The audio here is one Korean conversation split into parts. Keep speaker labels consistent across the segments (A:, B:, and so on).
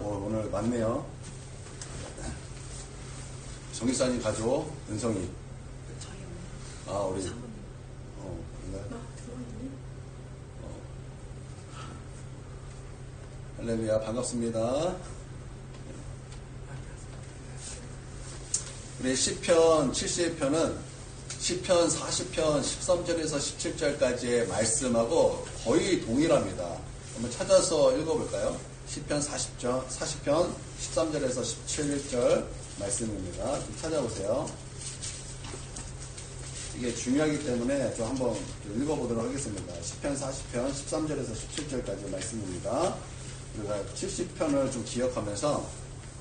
A: 오늘 많네요. 정기사님 가족, 은성이. 우리. 그런가요? 할렐루야, 반갑습니다. 우리 시편 70편은 시편 40편 13절에서 17절까지의 말씀하고 거의 동일합니다. 한번 찾아서 읽어볼까요? 시편 40편 13절에서 17절 말씀입니다. 좀 찾아보세요. 이게 중요하기 때문에 좀 한번 읽어보도록 하겠습니다. 시편 40편 13절에서 17절까지 말씀입니다. 우리가 70편을 좀 기억하면서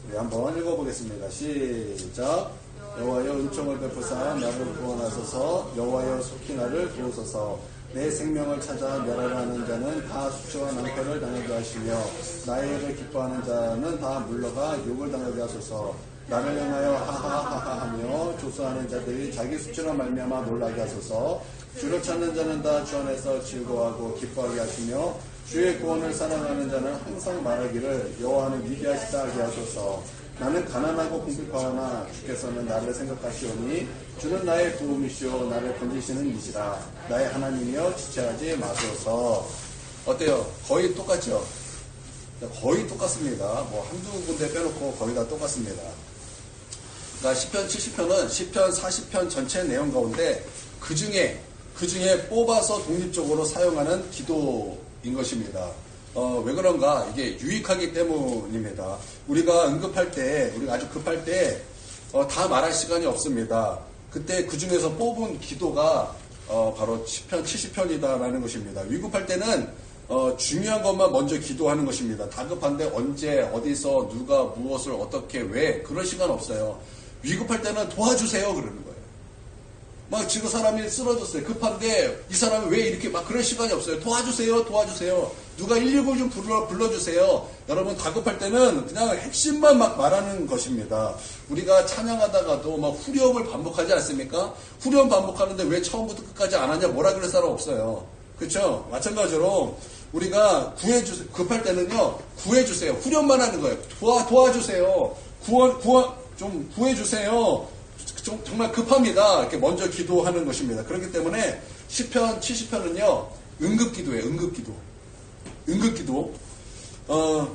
A: 우리 한번 읽어보겠습니다. 시작. 여호와여 은총을 베푸사 나를 구원하소서. 여호와여 속히 나를 도우소서. 내 생명을 찾아 멸하려는 자는 다 수치와 낭패를 당하게 하시며 나의 일을 기뻐하는 자는 다 물러가 욕을 당하게 하소서. 나를 향하여 하하하하 하며 조소하는 자들이 자기 수치로 말미암아 놀라게 하소서. 주를 찾는 자는 다 주 안에서 즐거워하고 기뻐하게 하시며 주의 구원을 사랑하는 자는 항상 말하기를 여호와는 위대하시다 하게 하소서. 나는 가난하고 궁핍하오나 주께서는 나를 생각하시오니 주는 나의 도움이시오 나를 건지시는 이시라. 나의 하나님이여 지체하지 마소서. 어때요? 거의 똑같죠? 거의 똑같습니다. 뭐 한두 군데 빼놓고 거의 다 똑같습니다. 그러니까 시편 70편은 시편 40편 전체 내용 가운데 그 중에 뽑아서 독립적으로 사용하는 기도인 것입니다. 왜 그런가? 이게 유익하기 때문입니다. 우리가 응급할 때, 우리가 아주 급할 때, 다 말할 시간이 없습니다. 그때 그 중에서 뽑은 기도가, 바로 시편 70편이다라는 것입니다. 위급할 때는, 중요한 것만 먼저 기도하는 것입니다. 다급한데 언제, 어디서, 누가, 무엇을, 어떻게, 왜, 그럴 시간 없어요. 위급할 때는 도와주세요. 그러는 거예요. 막 지금 사람이 쓰러졌어요. 급한데 이 사람이 왜 이렇게 막 그럴 시간이 없어요. 도와주세요. 누가 119를 좀 불러주세요. 여러분 다급할 때는 그냥 핵심만 막 말하는 것입니다. 우리가 찬양하다가도 막 후렴을 반복하지 않습니까? 후렴 반복하는데 왜 처음부터 끝까지 안 하냐 뭐라 그럴 사람 없어요. 그렇죠? 마찬가지로 우리가 급할 때는요 구해주세요. 후렴만 하는 거예요. 도와주세요. 좀 구해주세요. 정말 급합니다. 이렇게 먼저 기도하는 것입니다. 그렇기 때문에 시편 70편은요 응급기도예요. 응급기도.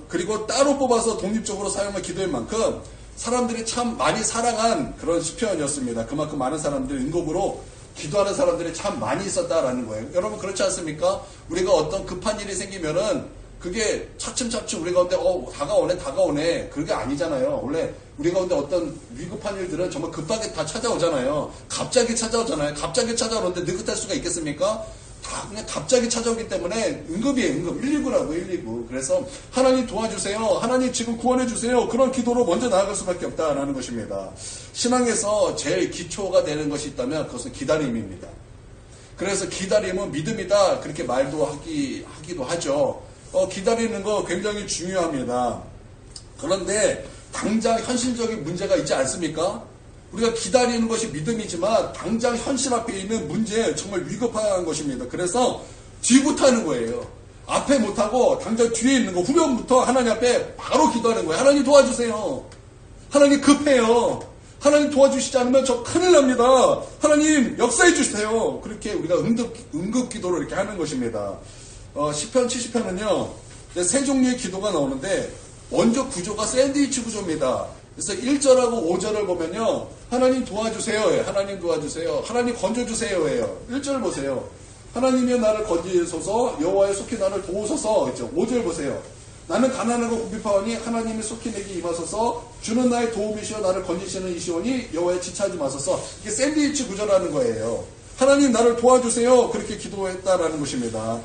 A: 그리고 따로 뽑아서 독립적으로 사용한 기도인 만큼 사람들이 참 많이 사랑한 그런 시편이었습니다. 그만큼 많은 사람들이 응급으로 기도하는 사람들이 참 많이 있었다라는 거예요. 여러분 그렇지 않습니까? 우리가 어떤 급한 일이 생기면은 그게 차츰차츰 우리 가운데 다가오네 그게 아니잖아요. 원래 우리 가운데 어떤 위급한 일들은 정말 급하게 다 찾아오잖아요. 갑자기 찾아오는데 느긋할 수가 있겠습니까? 다 그냥 갑자기 찾아오기 때문에 응급이에요. 119라고 119. 그래서 하나님 도와주세요. 하나님 지금 구원해주세요. 그런 기도로 먼저 나아갈 수밖에 없다라는 것입니다. 신앙에서 제일 기초가 되는 것이 있다면 그것은 기다림입니다. 그래서 기다림은 믿음이다 그렇게 말도 하기도 하죠. 기다리는 거 굉장히 중요합니다. 그런데 당장 현실적인 문제가 있지 않습니까? 우리가 기다리는 것이 믿음이지만 당장 현실 앞에 있는 문제 정말 위급한 것입니다. 그래서 뒤부터 하는 거예요. 앞에 못하고 당장 뒤에 있는 거 후면부터 하나님 앞에 바로 기도하는 거예요. 하나님 도와주세요. 하나님 급해요. 하나님 도와주시지 않으면 저 큰일 납니다. 하나님 역사해 주세요. 그렇게 우리가 응급 기도를 이렇게 하는 것입니다. 시편 70편은요, 세 종류의 기도가 나오는데, 먼저 구조가 샌드위치 구조입니다. 그래서 1절하고 5절을 보면요, 하나님 도와주세요. 하나님 도와주세요. 하나님 건져주세요. 예요. 1절 보세요. 하나님이여 나를 건지소서, 여호와여 속히 나를 도우소서. 그렇죠? 5절 보세요. 나는 가난하고 궁핍하오니 하나님이 속히 내게 임하소서. 주는 나의 도움이시여 나를 건지시는 이시오니 여호와여 지체하지 마소서. 이게 샌드위치 구조라는 거예요. 하나님 나를 도와주세요. 그렇게 기도했다라는 것입니다.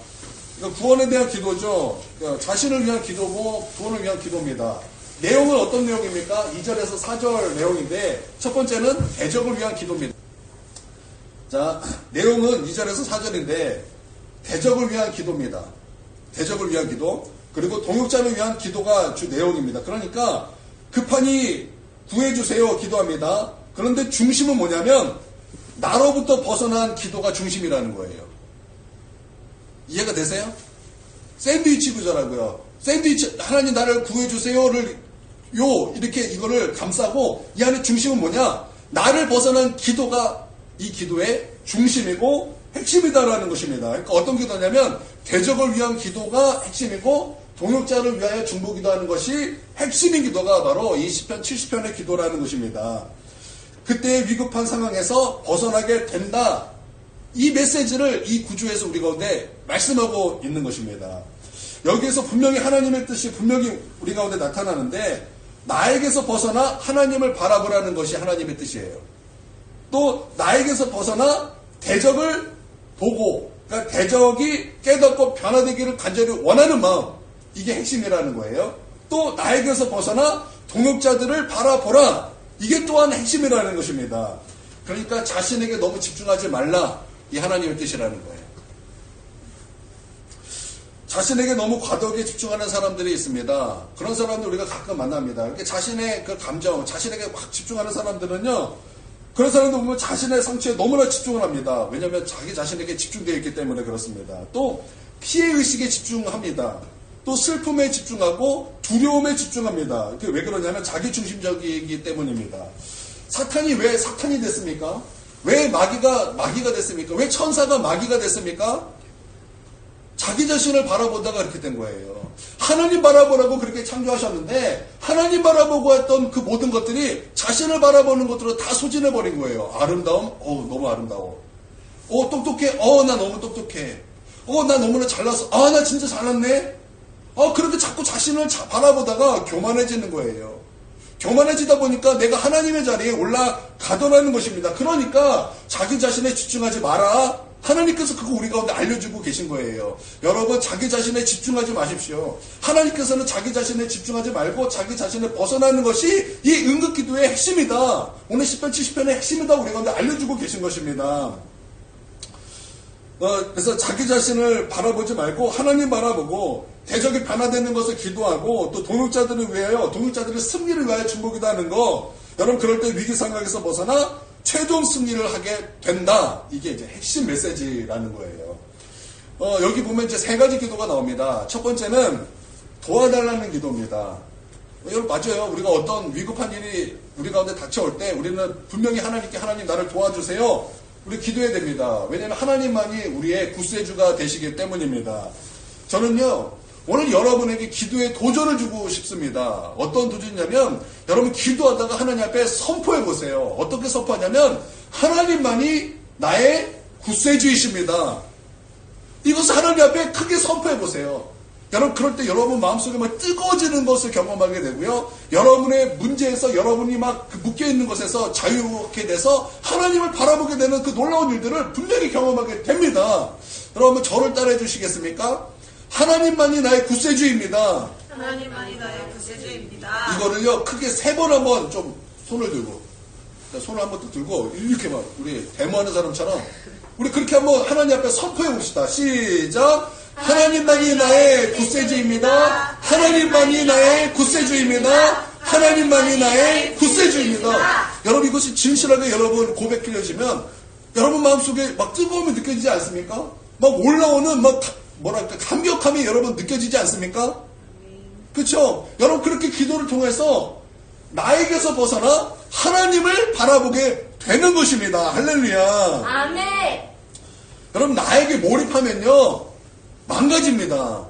A: 그러니까 구원에 대한 기도죠. 그러니까 자신을 위한 기도고 구원을 위한 기도입니다. 내용은 어떤 내용입니까? 2절에서 4절 내용인데 첫 번째는 대적을 위한 기도입니다. 자, 내용은 2절에서 4절인데 대적을 위한 기도입니다. 대적을 위한 기도. 그리고 동역자를 위한 기도가 주 내용입니다. 그러니까 급하니 구해주세요 기도합니다. 그런데 중심은 뭐냐면 나로부터 벗어난 기도가 중심이라는 거예요. 이해가 되세요? 샌드위치 구조라고요. 샌드위치, 하나님 나를 구해주세요를 이렇게 이거를 감싸고 이 안에 중심은 뭐냐? 나를 벗어난 기도가 이 기도의 중심이고 핵심이다라는 것입니다. 그러니까 어떤 기도냐면 대적을 위한 기도가 핵심이고 동역자를 위하여 중보기도하는 것이 핵심인 기도가 바로 이 시편 70편의 기도라는 것입니다. 그때의 위급한 상황에서 벗어나게 된다. 이 메시지를 이 구조에서 우리 가운데 말씀하고 있는 것입니다. 여기에서 분명히 하나님의 뜻이 분명히 우리 가운데 나타나는데 나에게서 벗어나 하나님을 바라보라는 것이 하나님의 뜻이에요. 또 나에게서 벗어나 대적을 보고, 그러니까 대적이 깨닫고 변화되기를 간절히 원하는 마음, 이게 핵심이라는 거예요. 또 나에게서 벗어나 동역자들을 바라보라, 이게 또한 핵심이라는 것입니다. 그러니까 자신에게 너무 집중하지 말라, 이 하나님의 뜻이라는 거예요. 자신에게 너무 과도하게 집중하는 사람들이 있습니다. 그런 사람들 우리가 가끔 만납니다. 이렇게 자신의 그 감정, 자신에게 확 집중하는 사람들은요, 그런 사람들 보면 자신의 상처에 너무나 집중을 합니다. 왜냐하면 자기 자신에게 집중되어 있기 때문에 그렇습니다. 또 피해의식에 집중합니다. 또 슬픔에 집중하고 두려움에 집중합니다. 왜 그러냐면 자기 중심적이기 때문입니다. 사탄이 왜 사탄이 됐습니까? 왜 마귀가 됐습니까? 왜 천사가 마귀가 됐습니까? 자기 자신을 바라보다가 그렇게 된 거예요. 하나님 바라보라고 그렇게 창조하셨는데 하나님 바라보고 했던 그 모든 것들이 자신을 바라보는 것으로 다 소진해버린 거예요. 아름다움? 너무 아름다워. 똑똑해? 나 너무 똑똑해. 나 너무나 잘났어. 나 진짜 잘났네? 그런데 자꾸 자신을 바라보다가 교만해지는 거예요. 교만해지다 보니까 내가 하나님의 자리에 올라가더라는 것입니다. 그러니까 자기 자신에 집중하지 마라. 하나님께서 그거 우리 가운데 알려주고 계신 거예요. 여러분 자기 자신에 집중하지 마십시오. 하나님께서는 자기 자신에 집중하지 말고 자기 자신을 벗어나는 것이 이 응급기도의 핵심이다. 오늘 10편 70편의 핵심이다 우리 가운데 알려주고 계신 것입니다. 그래서 자기 자신을 바라보지 말고 하나님 바라보고 대적이 변화되는 것을 기도하고 또 동역자들을 위하여 동역자들의 승리를 위하여 중보기도하는 거. 여러분 그럴 때 위기 상황에서 벗어나 최종 승리를 하게 된다. 이게 이제 핵심 메시지라는 거예요. 여기 보면 이제 세 가지 기도가 나옵니다. 첫 번째는 도와달라는 기도입니다. 여러분 맞아요. 우리가 어떤 위급한 일이 우리 가운데 닥쳐올 때 우리는 분명히 하나님께 하나님 나를 도와주세요. 우리 기도해야 됩니다. 왜냐하면 하나님만이 우리의 구세주가 되시기 때문입니다. 저는요. 오늘 여러분에게 기도의 도전을 주고 싶습니다. 어떤 도전이냐면 여러분 기도하다가 하나님 앞에 선포해 보세요. 어떻게 선포하냐면 하나님만이 나의 구세주이십니다. 이것을 하나님 앞에 크게 선포해 보세요. 여러분 그럴 때 여러분 마음속에 막 뜨거워지는 것을 경험하게 되고요. 여러분의 문제에서 여러분이 막 묶여있는 것에서 자유롭게 돼서 하나님을 바라보게 되는 그 놀라운 일들을 분명히 경험하게 됩니다. 여러분 저를 따라해 주시겠습니까? 하나님만이 나의 구세주입니다.
B: 하나님만이 나의 구세주입니다.
A: 이거를요 크게 3번 한번 좀 손을 들고 손을 한번 또 들고 이렇게 막 우리 데모하는 사람처럼 우리 그렇게 한번 하나님 앞에 선포해 봅시다. 시작. 하나님만이 나의 구세주입니다. 하나님만이 나의 구세주입니다. 하나님만이 나의 구세주입니다. 여러분 이것이 진실하게 여러분 고백해지면 여러분 마음속에 막 뜨거움이 느껴지지 않습니까? 막 올라오는 막 뭐랄까 감격함이 여러분 느껴지지 않습니까? 그렇죠? 여러분 그렇게 기도를 통해서 나에게서 벗어나 하나님을 바라보게 되는 것입니다. 할렐루야.
B: 아멘.
A: 여러분 나에게 몰입하면요 망가집니다.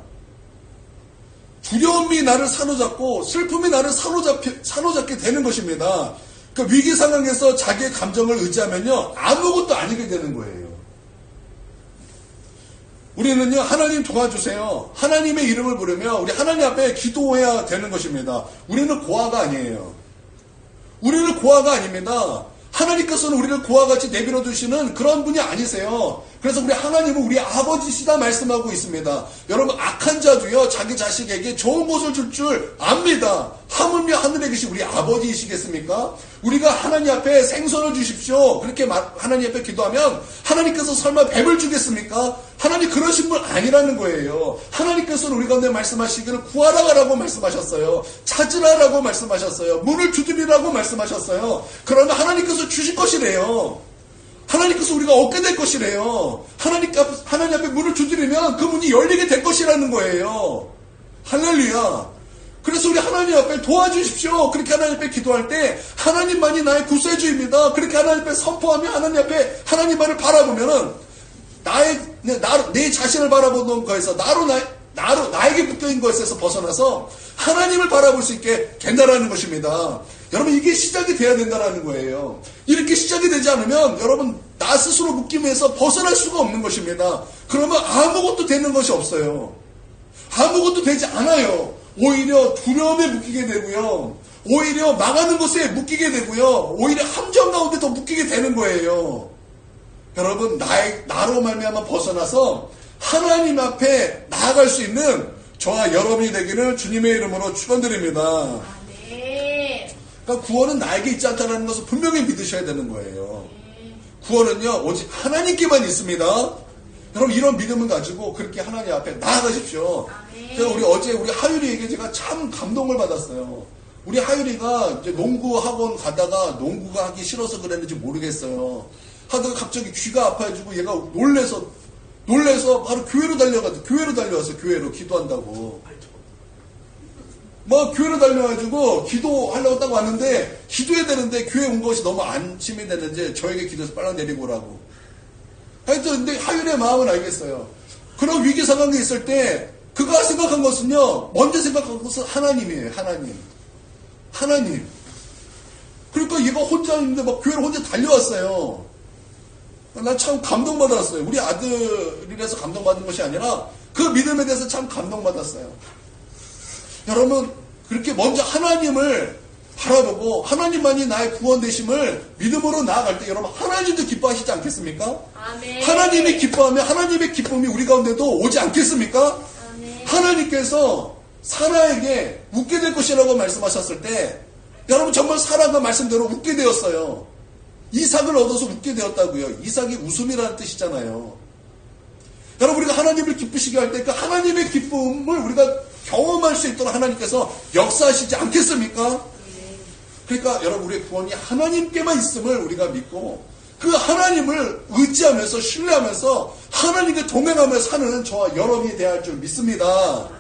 A: 두려움이 나를 사로잡고 슬픔이 나를 사로잡게 되는 것입니다. 그러니까 위기 상황에서 자기의 감정을 의지하면요 아무것도 아니게 되는 거예요. 우리는요 하나님 도와주세요. 하나님의 이름을 부르며 우리 하나님 앞에 기도해야 되는 것입니다. 우리는 고아가 아니에요. 우리는 고아가 아닙니다. 하나님께서는 우리를 고아 같이 내버려 두시는 그런 분이 아니세요. 그래서 우리 하나님은 우리 아버지시다 말씀하고 있습니다. 여러분 악한 자도요 자기 자식에게 좋은 것을 줄 줄 압니다. 하물며 하늘에 계신 우리 아버지이시겠습니까? 우리가 하나님 앞에 생선을 주십시오. 그렇게 하나님 앞에 기도하면 하나님께서 설마 뱀을 주겠습니까? 하나님 그러신 분 아니라는 거예요. 하나님께서는 우리 가운데 말씀하시기를 구하라라고 말씀하셨어요. 찾으라라고 말씀하셨어요. 문을 두드리라고 말씀하셨어요. 그러면 하나님께서 주실 것이래요. 하나님께서 우리가 얻게 될 것이래요. 하나님 앞에 문을 두드리면 그 문이 열리게 될 것이라는 거예요. 할렐루야. 그래서 우리 하나님 앞에 도와주십시오. 그렇게 하나님 앞에 기도할 때 하나님만이 나의 구세주입니다. 그렇게 하나님 앞에 선포하며 하나님 앞에 하나님만을 바라보면은 내 자신을 바라보는 거에서 나에게 붙어있는 것에서 벗어나서 하나님을 바라볼 수 있게 된다라는 것입니다. 여러분 이게 시작이 돼야 된다라는 거예요. 이렇게 시작이 되지 않으면 여러분 나 스스로 묶임에서 벗어날 수가 없는 것입니다. 그러면 아무것도 되는 것이 없어요. 아무것도 되지 않아요. 오히려 두려움에 묶이게 되고요. 오히려 망하는 것에 묶이게 되고요. 오히려 함정 가운데 더 묶이게 되는 거예요. 여러분 나로 말미암아 벗어나서 하나님 앞에 나아갈 수 있는 저와 여러분이 되기를 주님의 이름으로 축원드립니다.
B: 아멘.
A: 그러니까 구원은 나에게 있지 않다는 것을 분명히 믿으셔야 되는 거예요. 구원은요 오직 하나님께만 있습니다. 여러분 이런 믿음을 가지고 그렇게 하나님 앞에 나아가십시오. 그래서 우리 하율이에게 제가 참 감동을 받았어요. 우리 하율이가 이제 농구 학원 가다가 농구가 하기 싫어서 그랬는지 모르겠어요. 하다가 갑자기 귀가 아파가지고 얘가 놀래서 바로 교회로 달려왔어요. 교회로 기도한다고. 막 교회로 달려가지고 기도하려고 딱 왔는데 기도해야 되는데 교회 온 것이 너무 안심이 됐는지 저에게 기도해서 빨리 내리고 오라고. 하여튼 근데 하율의 마음은 알겠어요. 그런 위기 상황이 있을 때 그가 생각한 것은요. 먼저 생각한 것은 하나님이에요. 하나님. 그러니까 얘가 혼자 있는데 막 교회로 혼자 달려왔어요. 난 참 감동받았어요. 우리 아들이라서 감동받은 것이 아니라 그 믿음에 대해서 참 감동받았어요. 여러분 그렇게 먼저 하나님을 바라보고 하나님만이 나의 구원 되심을 믿음으로 나아갈 때 여러분 하나님도 기뻐하시지 않겠습니까?
B: 아멘.
A: 하나님이 기뻐하면 하나님의 기쁨이 우리 가운데도 오지 않겠습니까?
B: 아멘.
A: 하나님께서 사라에게 웃게 될 것이라고 말씀하셨을 때 여러분 정말 사라가 말씀대로 웃게 되었어요. 이삭을 얻어서 웃게 되었다고요. 이삭이 웃음이라는 뜻이잖아요. 여러분 우리가 하나님을 기쁘시게 할 때 그 하나님의 기쁨을 우리가 경험할 수 있도록 하나님께서 역사하시지 않겠습니까? 그러니까 여러분 우리의 구원이 하나님께만 있음을 우리가 믿고 그 하나님을 의지하면서 신뢰하면서 하나님께 동행하며 사는 저와 여러분이 되어야 할 줄 믿습니다.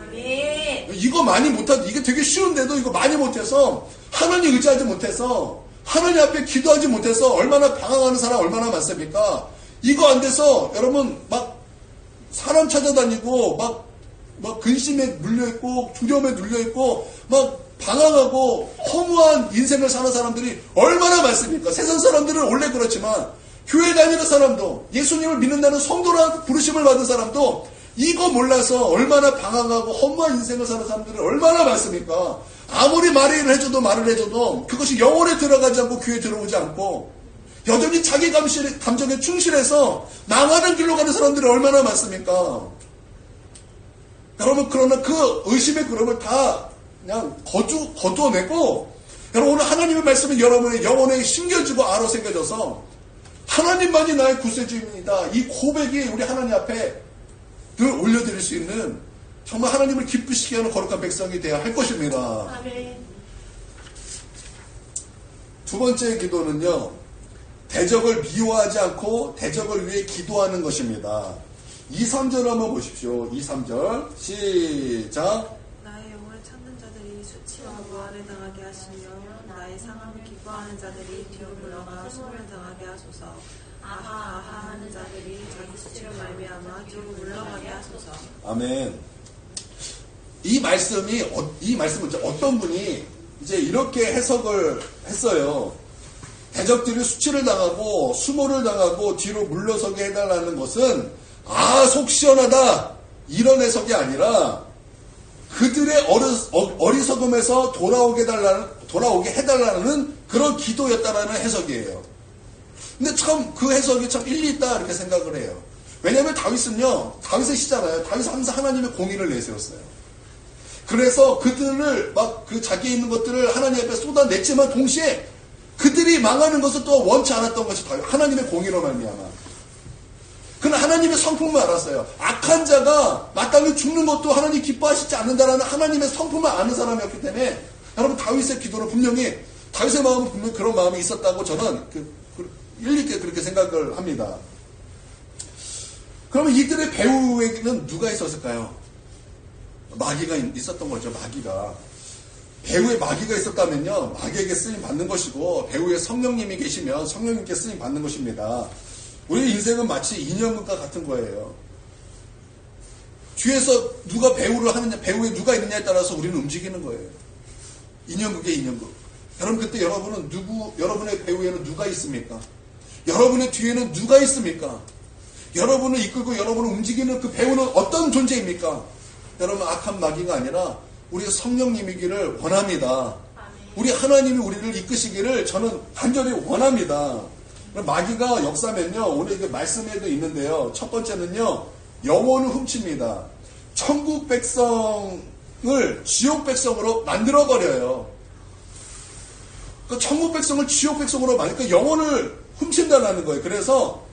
B: 아멘.
A: 이거 많이 못하도 이게 되게 쉬운데도 이거 많이 못해서 하나님 의지하지 못해서 하나님 앞에 기도하지 못해서 얼마나 방황하는 사람 얼마나 많습니까? 이거 안 돼서 여러분 막 사람 찾아다니고 막 근심에 물려있고 두려움에 눌려있고 막 방황하고 허무한 인생을 사는 사람들이 얼마나 많습니까? 세상 사람들은 원래 그렇지만 교회 다니는 사람도 예수님을 믿는다는 성도라 부르심을 받은 사람도 이거 몰라서 얼마나 방황하고 허무한 인생을 사는 사람들이 얼마나 많습니까? 아무리 말을 해줘도 그것이 영혼에 들어가지 않고 귀에 들어오지 않고 여전히 자기 감정에 충실해서 망하는 길로 가는 사람들이 얼마나 많습니까? 여러분 그러나 그 의심의 그름을 다 그냥 거두어내고 여러분 오늘 하나님의 말씀은 여러분의 영혼에 심겨지고 알아 새겨져서 하나님만이 나의 구세주입니다. 이 고백이 우리 하나님 앞에 늘 올려드릴 수 있는 정말 하나님을 기쁘시게 하는 거룩한 백성이 되어야 할 것입니다.
B: 아멘.
A: 두 번째 기도는요. 대적을 미워하지 않고 대적을 위해 기도하는 것입니다. 2, 3절 한번 보십시오. 2, 3절 시작.
B: 나의 영을 찾는 자들이 수치와 무한을 당하게 하시며 나의 상함을 기뻐하는 자들이 뒤로 물러가 소멸 당하게 하소서. 아하 하는 자들이 자기 수치를 말미암아 뒤로 물러가게 하소서.
A: 아멘. 이 말씀은 이제 어떤 분이 이제 이렇게 해석을 했어요. 대적들이 수치를 당하고 수모를 당하고 뒤로 물러서게 해달라는 것은 속 시원하다 이런 해석이 아니라 그들의 어리석음에서 돌아오게 해달라는 그런 기도였다라는 해석이에요. 근데 참 그 해석이 참 일리 있다 이렇게 생각을 해요. 왜냐하면 다윗의 시잖아요. 다윗은 항상 하나님의 공의를 내세웠어요. 그래서 그들을 그 자기에 있는 것들을 하나님 앞에 쏟아냈지만 동시에 그들이 망하는 것을 또 원치 않았던 것이 하나님의 공의로 말미암아. 그는 하나님의 성품을 알았어요. 악한 자가 마땅히 죽는 것도 하나님 기뻐하시지 않는다라는 하나님의 성품을 아는 사람이었기 때문에 여러분 다윗의 기도는 분명히 다윗의 마음은 분명히 그런 마음이 있었다고 저는 일리 있게 그렇게 생각을 합니다. 그러면 이들의 배후에는 누가 있었을까요? 마귀가 있었던 거죠. 마귀가. 배후에 마귀가 있었다면요, 마귀에게 쓰임 받는 것이고, 배후에 성령님이 계시면 성령님께 쓰임 받는 것입니다. 우리 인생은 마치 인연극과 같은 거예요. 뒤에서 누가 배우를 하느냐, 배후에 누가 있느냐에 따라서 우리는 움직이는 거예요. 인연극의 인연극. 여러분, 그때 여러분의 배후에는 누가 있습니까? 여러분의 뒤에는 누가 있습니까? 여러분을 이끌고 여러분을 움직이는 그 배우는 어떤 존재입니까? 여러분, 악한 마귀가 아니라 우리 성령님이기를 원합니다. 우리 하나님이 우리를 이끄시기를 저는 간절히 원합니다. 마귀가 역사면요, 오늘 그 말씀에도 있는데요. 첫 번째는요, 영혼을 훔칩니다. 천국 백성을 지옥 백성으로 만들어버려요. 그 천국 백성을 지옥 백성으로 만드니까 영혼을 훔친다는 거예요. 그래서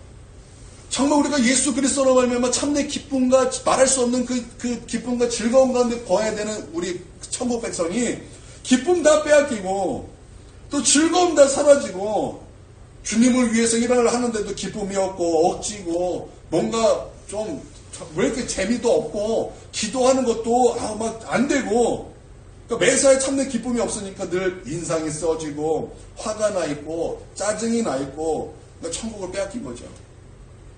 A: 정말 우리가 예수 그리스도로 말미암아 참내 기쁨과 말할 수 없는 그 기쁨과 즐거움 가운데 거해야 되는 우리 천국 백성이 기쁨 다 빼앗기고 또 즐거움 다 사라지고 주님을 위해서 일을 하는데도 기쁨이 없고 억지고 뭔가 좀 왜 이렇게 재미도 없고 기도하는 것도 막 안 되고 그러니까 매사에 참는 기쁨이 없으니까 늘 인상이 써지고 화가 나 있고 짜증이 나 있고 그러니까 천국을 빼앗긴 거죠.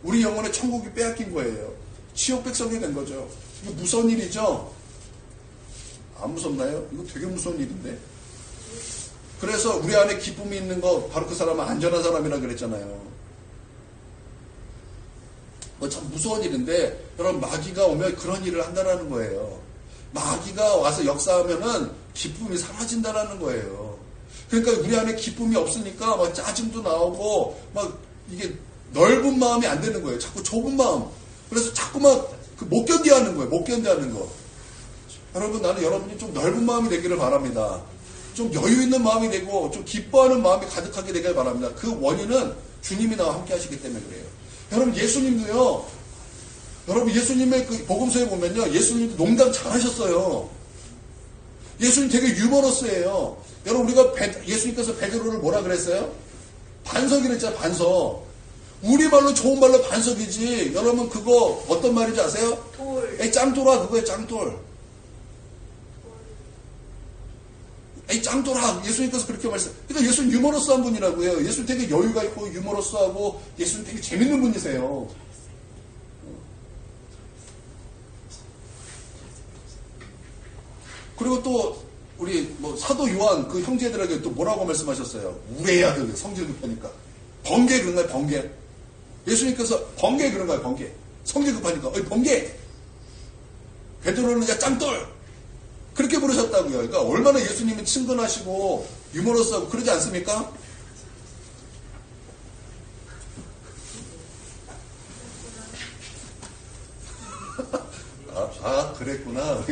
A: 우리 영혼의 천국이 빼앗긴 거예요. 지옥 백성이 된 거죠. 이거 무서운 일이죠? 안 무섭나요? 이거 되게 무서운 일인데. 그래서 우리 안에 기쁨이 있는 거 바로 그 사람은 안전한 사람이라 그랬잖아요. 참 무서운 일인데 여러분 마귀가 오면 그런 일을 한다라는 거예요. 마귀가 와서 역사하면은 기쁨이 사라진다라는 거예요. 그러니까 우리 안에 기쁨이 없으니까 막 짜증도 나오고 막 이게 넓은 마음이 안 되는 거예요. 자꾸 좁은 마음. 그래서 자꾸만 못 견뎌하는 거예요. 못 견뎌하는 거. 여러분, 나는 여러분이 좀 넓은 마음이 되기를 바랍니다. 좀 여유 있는 마음이 되고 좀 기뻐하는 마음이 가득하게 되길 바랍니다. 그 원인은 주님이 나와 함께 하시기 때문에 그래요. 여러분, 예수님도요. 여러분, 예수님의 그 복음서에 보면요. 예수님도 농담 잘하셨어요. 예수님 되게 유머러스예요. 여러분, 우리가 예수님께서 베드로를 뭐라 그랬어요? 반석이라 했잖아요. 반석. 우리말로 좋은 말로 반석이지. 여러분, 그거 어떤 말인지 아세요?
B: 돌.
A: 에이, 짱돌아. 그거예요. 짱돌. 에이, 짱돌아. 예수님께서 그렇게 말씀. 그러니까 예수님 유머러스한 분이라고요. 예수님 되게 여유가 있고 유머러스하고 예수님 되게 재밌는 분이세요. 그리고 또 우리 뭐 사도 요한 그 형제들에게 또 뭐라고 말씀하셨어요? 우레야 그 성질 급하니까 번개 그런 거예요. 번개. 예수님께서 번개 그런 거예요. 번개. 성질 급하니까 번개. 베드로는 야 짱돌. 그렇게 부르셨다고요. 그러니까 얼마나 예수님은 친근하시고 유머러스하고 그러지 않습니까? 그랬구나.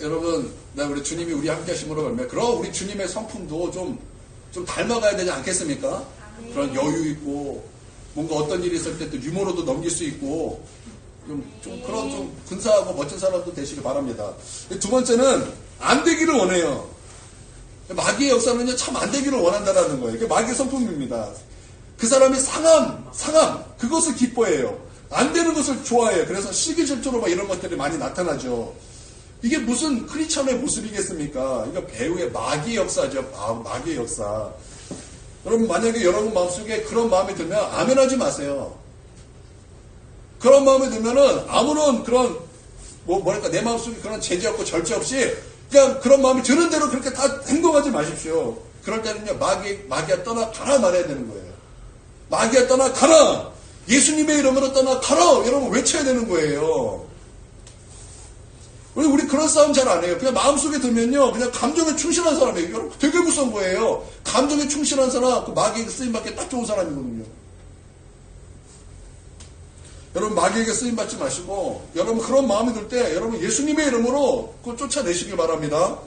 A: 여러분, 우리 주님이 우리 함께 하심으로 말미암아 그럼 우리 주님의 성품도 좀 닮아가야 되지 않겠습니까? 그런 여유 있고 뭔가 어떤 일이 있을 때 또 유머로도 넘길 수 있고 그런 좀 근사하고 멋진 사람도 되시길 바랍니다. 두 번째는 안 되기를 원해요. 마귀의 역사는요 참 안 되기를 원한다라는 거예요. 이게 마귀의 성품입니다. 그 사람이 상함 그것을 기뻐해요. 안 되는 것을 좋아해요. 그래서 시기 질투로 막 이런 것들이 많이 나타나죠. 이게 무슨 크리스천의 모습이겠습니까? 이거 배후의 마귀의 역사죠. 마귀의 역사. 여러분, 만약에 여러분 마음속에 그런 마음이 들면 아멘하지 마세요. 그런 마음이 들면은 아무런 그런 뭐랄까 내 마음속에 그런 제재 없고 절제 없이 그냥 그런 마음이 드는 대로 그렇게 다 행동하지 마십시오. 그럴 때는요 마귀야 떠나 가라 말해야 되는 거예요. 마귀야 떠나 가라. 예수님의 이름으로 떠나 가라. 여러분 외쳐야 되는 거예요. 우리 그런 싸움 잘 안 해요. 그냥 마음속에 들면요. 그냥 감정에 충실한 사람이에요. 여러분 되게 무서운 거예요. 감정에 충실한 사람, 그 마귀에게 쓰임받기 딱 좋은 사람이거든요. 여러분 마귀에게 쓰임받지 마시고 여러분 그런 마음이 들 때 여러분 예수님의 이름으로 그걸 쫓아내시길 바랍니다.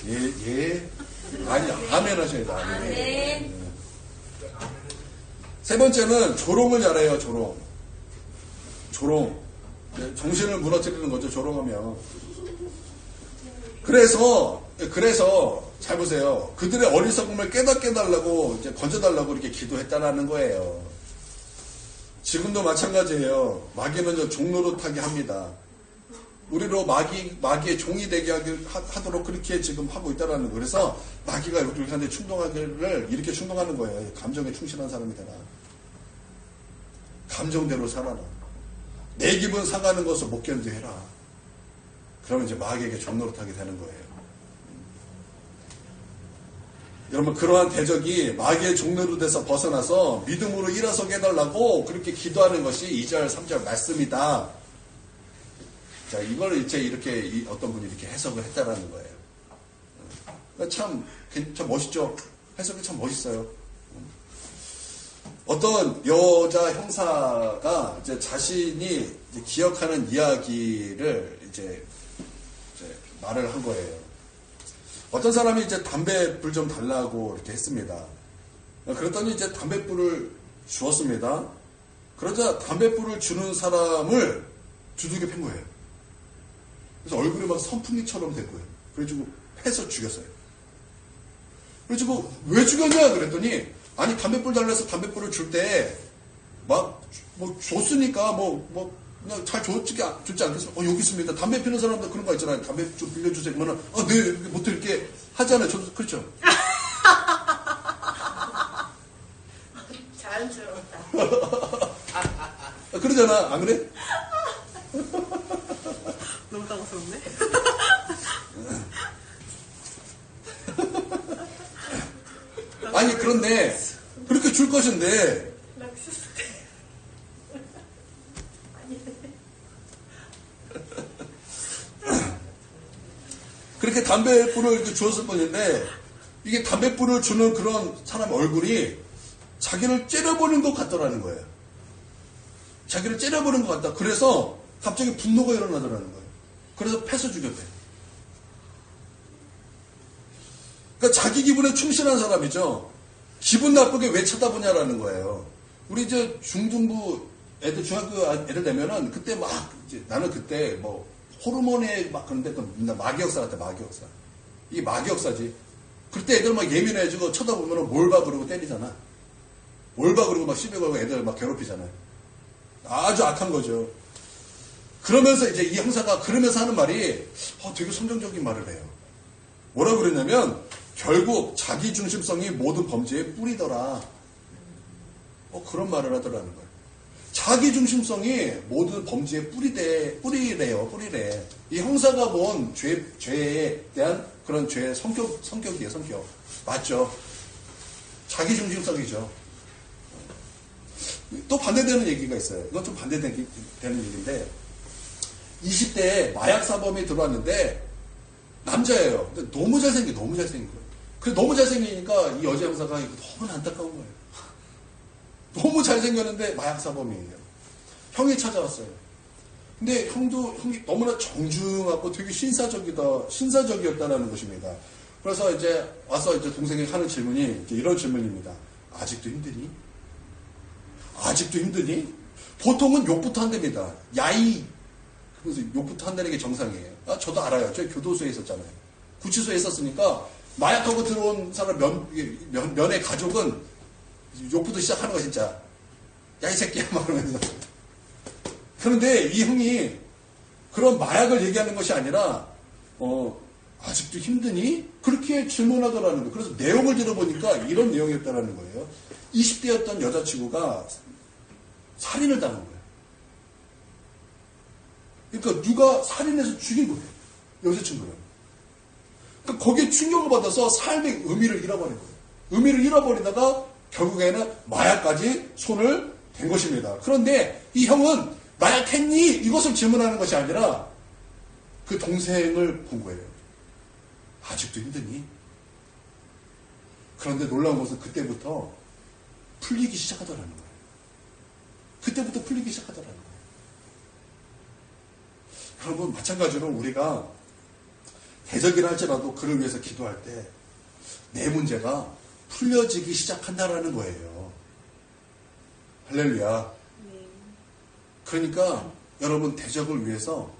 B: 예.
A: 예. 아니 아멘 하셔야 돼. 아멘.
B: 아멘.
A: 세 번째는 조롱을 잘해요. 조롱. 정신을 무너뜨리는 거죠. 조롱하면. 그래서 잘 보세요. 그들의 어리석음을 깨닫게 해달라고 이제 건져달라고 이렇게 기도했다라는 거예요. 지금도 마찬가지예요. 마귀는 종노릇하게 합니다. 우리로 마귀의 종이 되게 하도록 그렇게 지금 하고 있다라는 거예요. 그래서 마귀가 우리한테 충동하기를 이렇게 충동하는 거예요. 감정에 충실한 사람이 되라. 감정대로 살아라. 내 기분 상하는 것을 못 견뎌해라. 그러면 이제 마귀에게 종노릇하게 되는 거예요. 여러분, 그러한 대적이 마귀의 종노릇에서 벗어나서 믿음으로 일어서게 해달라고 그렇게 기도하는 것이 2절, 3절 말씀이다. 자, 이걸 이제 이렇게 어떤 분이 이렇게 해석을 했다라는 거예요. 참 멋있죠? 해석이 참 멋있어요. 어떤 여자 형사가 이제 자신이 이제 기억하는 이야기를 이제 말을 한 거예요. 어떤 사람이 이제 담배불 좀 달라고 이렇게 했습니다. 그랬더니 이제 담배불을 주었습니다. 그러자 담배불을 주는 사람을 두들겨 팬 거예요. 그래서 얼굴이 막 선풍기처럼 된 거예요. 그래가지고 패서 죽였어요. 그래가지고 왜 죽였냐 그랬더니 아니 담배불 달라서 담배불을 줄 때 막 뭐 줬으니까 그냥 잘 좋지 않겠어요? 여기 있습니다. 담배 피는 사람들 그런 거 있잖아요. 담배 좀 빌려주세요. 그러면 네 보통 이렇게 하잖아요. 저도 그렇죠.
C: 자연스러웠다.
A: 그러잖아. 안 그래?
B: 너무 당황스럽네.
A: 아니 그런데 그렇게 줄 것인데 그렇게 담배불을 이렇게 주었을 뿐인데 이게 담배불을 주는 그런 사람 얼굴이 자기를 째려보는 것 같더라는 거예요. 자기를 째려보는 것 같다. 그래서 갑자기 분노가 일어나더라는 거예요. 그래서 패서 죽였대. 그러니까 자기 기분에 충실한 사람이죠. 기분 나쁘게 왜 쳐다보냐라는 거예요. 우리 이제 중등부 애들, 중학교 애들 되면은 그때 막 이제 나는 그때 뭐 호르몬에 막 그런데 또 마귀역사 같아. 마귀역사. 이게 마귀역사지. 그때 애들 막 예민해지고 쳐다보면은 뭘 봐 그러고 때리잖아. 뭘 봐 그러고 막 시비 걸고 애들 막 괴롭히잖아요. 아주 악한 거죠. 그러면서 이제 이 형사가 그러면서 하는 말이 되게 성경적인 말을 해요. 뭐라 그랬냐면 결국 자기 중심성이 모든 범죄의 뿌리더라. 그런 말을 하더라는 거예요. 자기 중심성이 모든 범죄의 뿌리래요. 이 형사가 본 죄에 대한 그런 죄의 성격이에요. 성격. 맞죠? 자기 중심성이죠. 또 반대되는 얘기가 있어요. 이건 좀 반대되는 얘기인데 20대에 마약 사범이 들어왔는데 남자예요. 근데 너무 잘생긴 거예요. 그 너무 잘생기니까 이 여자 형사가 너무 안타까운 거예요. 너무 잘생겼는데 마약 사범이에요. 형이 찾아왔어요. 근데 형이 너무나 정중하고 되게 신사적이었다는 것입니다. 그래서 이제 와서 이제 동생이 하는 질문이 이제 이런 질문입니다. 아직도 힘드니? 아직도 힘드니? 보통은 욕부터 한답니다. 야이. 그래서 욕부터 한다는 게 정상이에요. 저도 알아요. 저희 교도소에 있었잖아요. 구치소에 있었으니까 마약하고 들어온 사람 면의 가족은 욕부터 시작하는 거 진짜. 야 이 새끼야 막 그러면서. 그런데 이 형이 그런 마약을 얘기하는 것이 아니라 아직도 힘드니? 그렇게 질문하더라는 거예요. 그래서 내용을 들어보니까 이런 내용이었다는 거예요. 20대였던 여자친구가 살인을 당한 거예요. 그러니까 누가 살인해서 죽인 거예요. 여자친구를. 그러니까 거기에 충격을 받아서 삶의 의미를 잃어버린 거예요. 의미를 잃어버리다가 결국에는 마약까지 손을 댄 것입니다. 그런데 이 형은 마약했니? 이것을 질문하는 것이 아니라 그 동생을 본 거예요. 아직도 힘드니? 그런데 놀라운 것은 그때부터 풀리기 시작하더라는 거예요. 그때부터 풀리기 시작하더라는 거예요. 여러분 마찬가지로 우리가 대적이라 할지라도 그를 위해서 기도할 때 내 문제가 풀려지기 시작한다라는 거예요. 할렐루야. 그러니까 여러분 대적을 위해서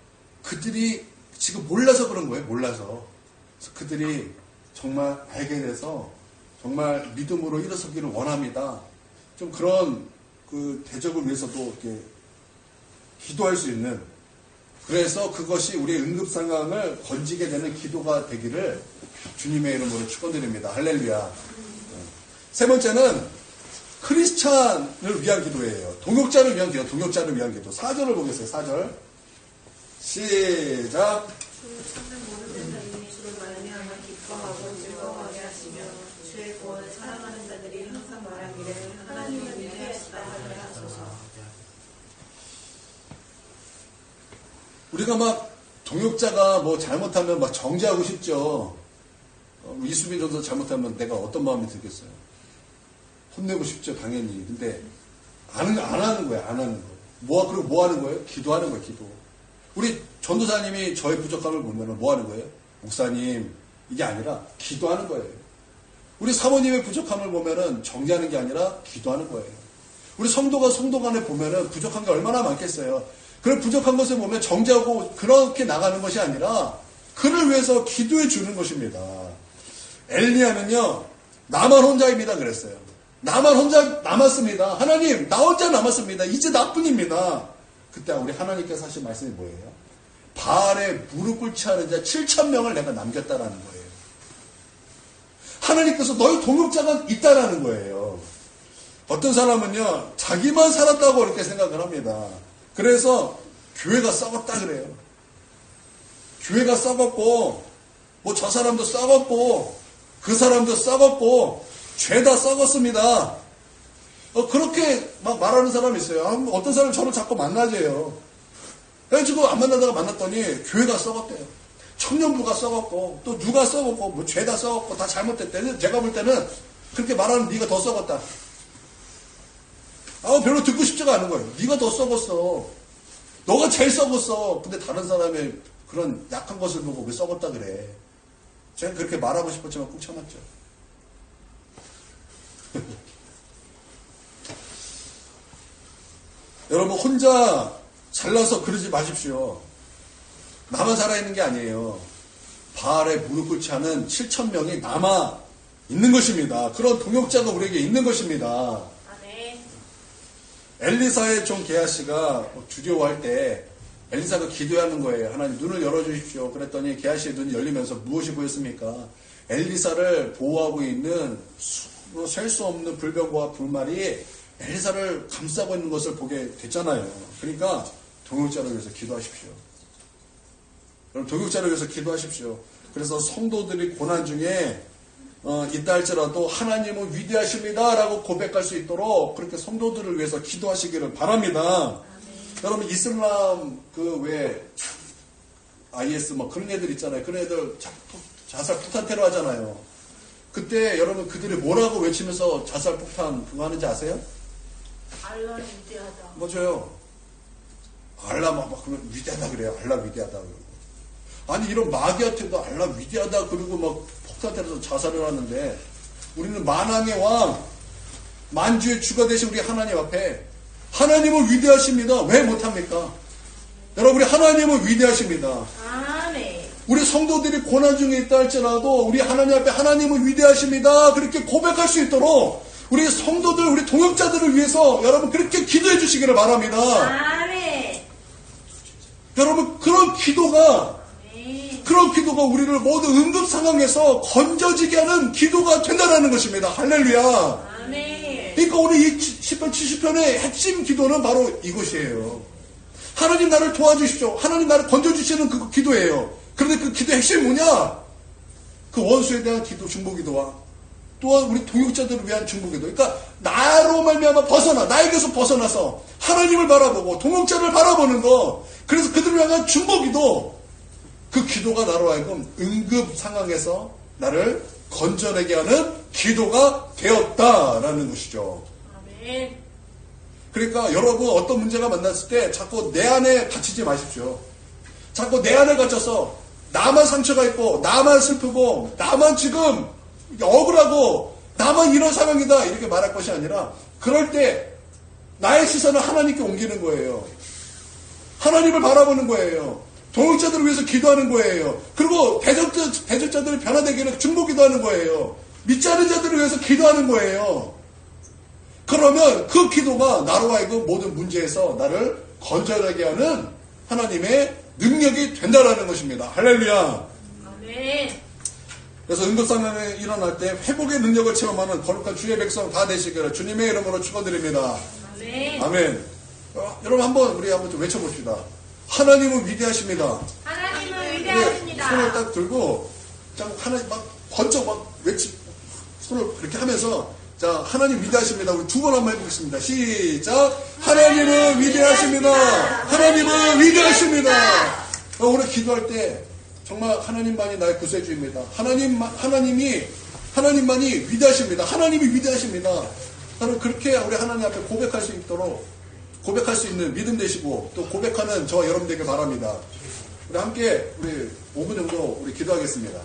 A: 그들이 지금 몰라서 그런 거예요. 몰라서. 그래서 그들이 정말 알게 돼서 정말 믿음으로 일어서기를 원합니다. 좀 그런 그 대적을 위해서도 이렇게 기도할 수 있는, 그래서 그것이 우리의 응급 상황을 건지게 되는 기도가 되기를 주님의 이름으로 축원드립니다. 할렐루야. 세 번째는 크리스찬을 위한 기도예요. 동역자를 위한 기도, 동역자를 위한 기도. 4절을 보겠어요. 4절. 시작.
B: 주 찾는 모든 자들이 주를 말미암아 기뻐하고 즐거워하게 하시며 주의 구원을 사랑하는 자들이 항상 말하기를 하나님을 위대하시다 하게 하소서.
A: 우리가 막 동역자가 뭐 잘못하면 막 정죄하고 싶죠. 이수빈 전도 잘못하면 내가 어떤 마음이 들겠어요. 혼내고 싶죠, 당연히. 근데 안 하는 거예요, 안 하는 거. 그리고 뭐 하는 거예요? 기도하는 거예요, 기도. 우리 전도사님이 저의 부족함을 보면 뭐 하는 거예요? 목사님, 이게 아니라 기도하는 거예요. 우리 사모님의 부족함을 보면은 정죄하는 게 아니라 기도하는 거예요. 우리 성도가 성도 간에 보면은 부족한 게 얼마나 많겠어요. 그런 부족한 것을 보면 정죄하고 그렇게 나가는 것이 아니라 그를 위해서 기도해 주는 것입니다. 엘리야는요, 나만 혼자입니다 그랬어요. 나만 혼자 남았습니다. 하나님, 나 혼자 남았습니다. 이제 나뿐입니다. 그때 우리 하나님께서 하신 말씀이 뭐예요? 바알에 무릎 꿇지 않은 자 7,000명을 내가 남겼다라는 거예요. 하나님께서 너희 동역자가 있다라는 거예요. 어떤 사람은요, 자기만 살았다고 이렇게 생각을 합니다. 그래서 교회가 썩었다 그래요. 교회가 썩었고, 뭐 저 사람도 썩었고, 그 사람도 썩었고, 죄다 썩었습니다. 그렇게 막 말하는 사람이 있어요. 어떤 사람이 저를 자꾸 만나재요. 그래가지고 안 만나다가 만났더니 교회가 썩었대요. 청년부가 썩었고, 또 누가 썩었고, 뭐 죄다 썩었고, 다 잘못됐대. 제가 볼 때는 그렇게 말하는 네가 더 썩었다. 별로 듣고 싶지가 않은 거예요. 네가 더 썩었어. 너가 제일 썩었어. 근데 다른 사람의 그런 약한 것을 보고 왜 썩었다 그래. 제가 그렇게 말하고 싶었지만 꾹 참았죠. 여러분, 혼자 잘나서 그러지 마십시오. 나만 살아있는 게 아니에요. 바알에 무릎 꿇지 않은 7,000명이 남아 있는 것입니다. 그런 동역자가 우리에게 있는 것입니다. 엘리사의 종 게하시가 두려워할 때 엘리사가 기도하는 거예요. 하나님 눈을 열어주십시오. 그랬더니 게하시의 눈이 열리면서 무엇이 보였습니까? 엘리사를 보호하고 있는 셀 수 없는 불병과 불말이 엘리사를 감싸고 있는 것을 보게 됐잖아요. 그러니까 동역자를 위해서 기도하십시오. 여러분, 동역자를 위해서 기도하십시오. 그래서 성도들이 고난 중에 있다 할지라도 하나님은 위대하십니다 라고 고백할 수 있도록 그렇게 성도들을 위해서 기도하시기를 바랍니다. 여러분, 이슬람 IS 뭐 그런 애들 있잖아요. 그런 애들 자살 폭탄 테러 하잖아요. 그때 여러분 그들이 뭐라고 외치면서 자살 폭탄 그거 하는지 아세요?
C: 알라는 위대하다.
A: 맞아요. 알라 막 그러면 위대하다 그래요. 알라 위대하다 그러고. 아니, 이런 마귀한테도 알라 위대하다 그러고 막 폭탄 테러에서 자살을 하는데, 우리는 만왕의 왕, 만주의 주가 되신 우리 하나님 앞에 하나님은 위대하십니다. 왜 못합니까? 여러분, 우리 하나님은 위대하십니다.
C: 아멘.
A: 우리 성도들이 고난 중에 있다 할지라도 우리 하나님 앞에 하나님은 위대하십니다. 그렇게 고백할 수 있도록 우리 성도들, 우리 동역자들을 위해서 여러분 그렇게 기도해 주시기를 바랍니다.
C: 아멘.
A: 여러분, 그런 기도가 우리를 모든 응급 상황에서 건져지게 하는 기도가 된다는 것입니다. 할렐루야.
C: 아멘.
A: 그러니까 오늘 이 10편 70편의 핵심 기도는 바로 이것이에요. 하나님 나를 도와주십시오. 하나님 나를 건져주시는 그 기도예요. 그런데 그 기도의 핵심이 뭐냐? 그 원수에 대한 기도, 중보기도와 또한 우리 동역자들을 위한 중보기도. 그러니까 나로 말미암아 나에게서 벗어나서 하나님을 바라보고 동역자를 바라보는 거. 그래서 그들을 향한 중보기도. 그 기도가 나로 하여금 응급 상황에서 나를 건져내게 하는 기도가 되었다라는 것이죠.
C: 아멘.
A: 그러니까 여러분, 어떤 문제가 만났을 때 자꾸 내 안에 갇히지 마십시오. 자꾸 내 안에 갇혀서 나만 상처가 있고 나만 슬프고 나만 지금 억울하고 나만 이런 상황이다 이렇게 말할 것이 아니라, 그럴 때 나의 시선을 하나님께 옮기는 거예요. 하나님을 바라보는 거예요. 동역자들을 위해서 기도하는 거예요. 그리고 대적자들을 변화되기를 중보 기도하는 거예요. 믿지 않은 자들을 위해서 기도하는 거예요. 그러면 그 기도가 나로 하여금 모든 문제에서 나를 건져내게 하는 하나님의 능력이 된다라는 것입니다. 할렐루야.
C: 아멘.
A: 그래서 응급상황이 일어날 때 회복의 능력을 체험하는 거룩한 주의 백성 다 되시기를 주님의 이름으로 축원드립니다.
C: 아멘.
A: 아멘. 여러분 우리 한번 좀 외쳐봅시다. 하나님은 위대하십니다.
C: 하나님은
A: 손을
C: 위대하십니다.
A: 딱 들고 하나님 막 번쩍 막 손을 이렇게 하면서 자 하나님 위대하십니다. 우리 두 번 한번 해보겠습니다. 시작. 하나님은 위대하십니다. 하나님은 위대하십니다. 오늘 기도할 때 정말 하나님만이 나의 구세주입니다. 하나님만이 위대하십니다. 하나님이 위대하십니다. 나는 그렇게 우리 하나님 앞에 고백할 수 있도록 고백할 수 있는 믿음 되시고 또 고백하는 저와 여러분들에게 바랍니다. 우리 함께 우리 5분 정도 우리 기도하겠습니다.